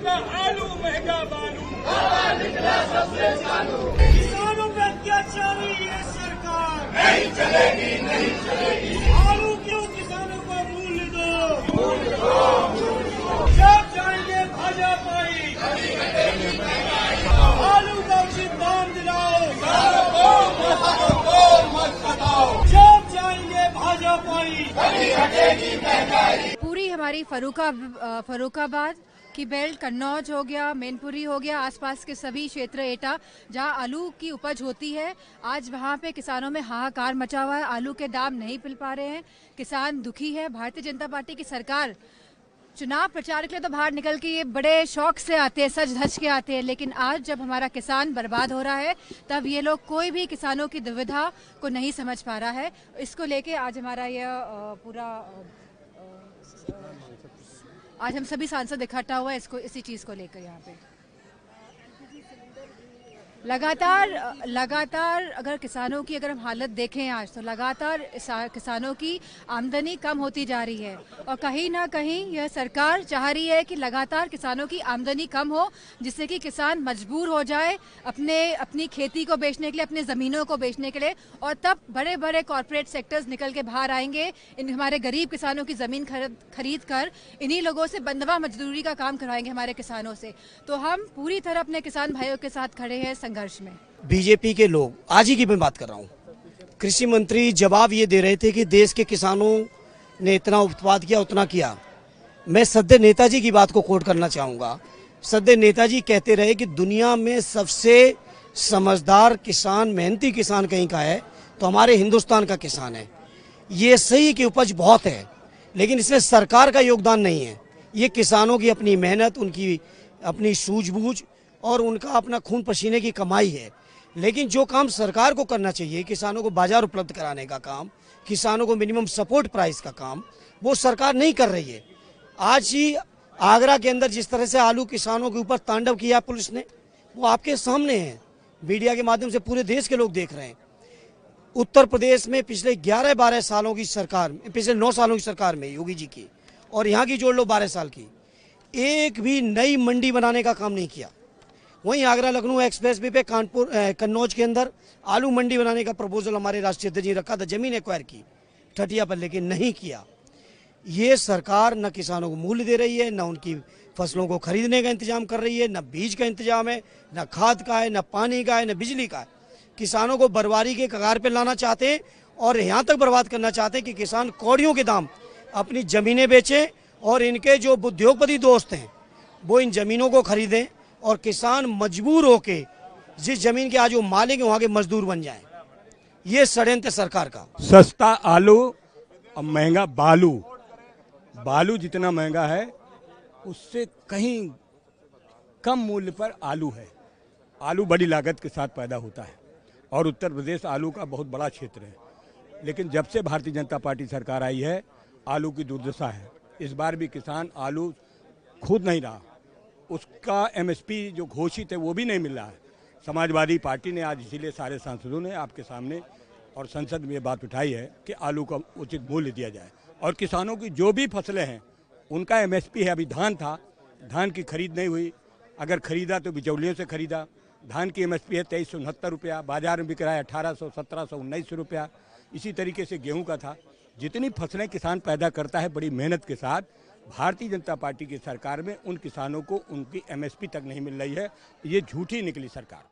महंगा आलू महंगा बालू, किसानों पे अत्याचारी ये सरकार नहीं चलेगी, नहीं चलेगी। आलू क्यों किसानों को मूल्य दो, जब जाएंगे भाजपाई, आलू का उचित दाम दिलाओ, जब जाएंगे भाजपाई। पूरी हमारी फर्रुखाबाद की बेल्ट, कन्नौज हो गया, मैनपुरी हो गया, आसपास के सभी क्षेत्र एटा जहां आलू की उपज होती है, आज वहां पे किसानों में हाहाकार मचा हुआ है। आलू के दाम नहीं मिल पा रहे हैं, किसान दुखी है। भारतीय जनता पार्टी की सरकार चुनाव प्रचार के लिए तो बाहर निकल के ये बड़े शौक से आते हैं, सज धज के आते हैं, लेकिन आज जब हमारा किसान बर्बाद हो रहा है तब ये लोग कोई भी किसानों की दुविधा को नहीं समझ पा रहा है। इसको लेके आज हमारा यह आज हम सभी सांसद इकट्ठा हुआ है इसी चीज को लेकर यहाँ पे। लगातार अगर किसानों की हम हालत देखें आज तो लगातार किसानों की आमदनी कम होती जा रही है और कहीं ना कहीं यह सरकार चाह रही है कि लगातार किसानों की आमदनी कम हो, जिससे कि किसान मजबूर हो जाए अपनी खेती को बेचने के लिए, अपनी ज़मीनों को बेचने के लिए, और तब बड़े बड़े कॉरपोरेट सेक्टर्स निकल के बाहर आएंगे, हमारे गरीब किसानों की ज़मीन खरीद कर इन्हीं लोगों से बंधवा मजदूरी का काम करवाएंगे हमारे किसानों से। तो हम पूरी तरह अपने किसान भाइयों के साथ खड़े हैं संघर्ष में। बीजेपी के लोग, आज ही की मैं बात कर रहा हूँ, कृषि मंत्री जवाब ये दे रहे थे कि देश के किसानों ने इतना उत्पाद किया, उतना किया। मैं सद्य नेताजी की बात को कोट करना चाहूँगा। सद्य नेताजी कहते रहे कि दुनिया में सबसे समझदार किसान, मेहनती किसान कहीं का है तो हमारे हिंदुस्तान का किसान है। ये सही कि उपज बहुत है, लेकिन इसमें सरकार का योगदान नहीं है। ये किसानों की अपनी मेहनत, उनकी अपनी सूझबूझ और उनका अपना खून पसीने की कमाई है। लेकिन जो काम सरकार को करना चाहिए, किसानों को बाजार उपलब्ध कराने का काम, किसानों को मिनिमम सपोर्ट प्राइस का काम, वो सरकार नहीं कर रही है। आज ही आगरा के अंदर जिस तरह से आलू किसानों के ऊपर तांडव किया पुलिस ने, वो आपके सामने है, मीडिया के माध्यम से पूरे देश के लोग देख रहे हैं। उत्तर प्रदेश में पिछले 11-12 सालों की सरकार, पिछले 9 सालों की सरकार में योगी जी की, और यहाँ की जोड़ लो 12 साल की, एक भी नई मंडी बनाने का काम नहीं किया। वहीं आगरा लखनऊ एक्सप्रेस वे पे कन्नौज के अंदर आलू मंडी बनाने का प्रपोजल हमारे राष्ट्रीय अध्यक्ष जी रखा था, जमीन एक्वायर की ठटिया पर, लेकिन नहीं किया। ये सरकार न किसानों को मूल्य दे रही है, न उनकी फसलों को खरीदने का इंतजाम कर रही है, न बीज का इंतजाम है, न खाद का है, न पानी का है, न बिजली का है। किसानों को बर्बादी के कगार पर लाना चाहते हैं और यहाँ तक बर्बाद करना चाहते हैं कि किसान कौड़ियों के दाम अपनी ज़मीनें बेचें और इनके जो उद्योगपति दोस्त हैं वो इन ज़मीनों को खरीदें और किसान मजबूर होके जिस जमीन के आज वो मालिक है वहाँ के मजदूर बन जाएं। ये षड्यंत्र सरकार का। सस्ता आलू और महंगा बालू। बालू जितना महंगा है उससे कहीं कम मूल्य पर आलू है। आलू बड़ी लागत के साथ पैदा होता है और उत्तर प्रदेश आलू का बहुत बड़ा क्षेत्र है। लेकिन जब से भारतीय जनता पार्टी सरकार आई है, आलू की दुर्दशा है। इस बार भी किसान आलू खुद नहीं रहा, उसका एमएसपी जो घोषित है वो भी नहीं मिल रहा है। समाजवादी पार्टी ने आज इसीलिए सारे सांसदों ने आपके सामने और संसद में ये बात उठाई है कि आलू का उचित मूल्य दिया जाए और किसानों की जो भी फसलें हैं उनका एमएसपी है। अभी धान था, धान की खरीद नहीं हुई, अगर खरीदा तो बिचौलियों से खरीदा। धान की एमएसपी है 2369 रुपया, बाजार में बिक रहा है 1800, 1700, 1900 रुपया। इसी तरीके से गेहूँ का था। जितनी फसलें किसान पैदा करता है बड़ी मेहनत के साथ, भारतीय जनता पार्टी की सरकार में उन किसानों को उनकी एमएसपी तक नहीं मिल रही है। ये झूठी निकली सरकार।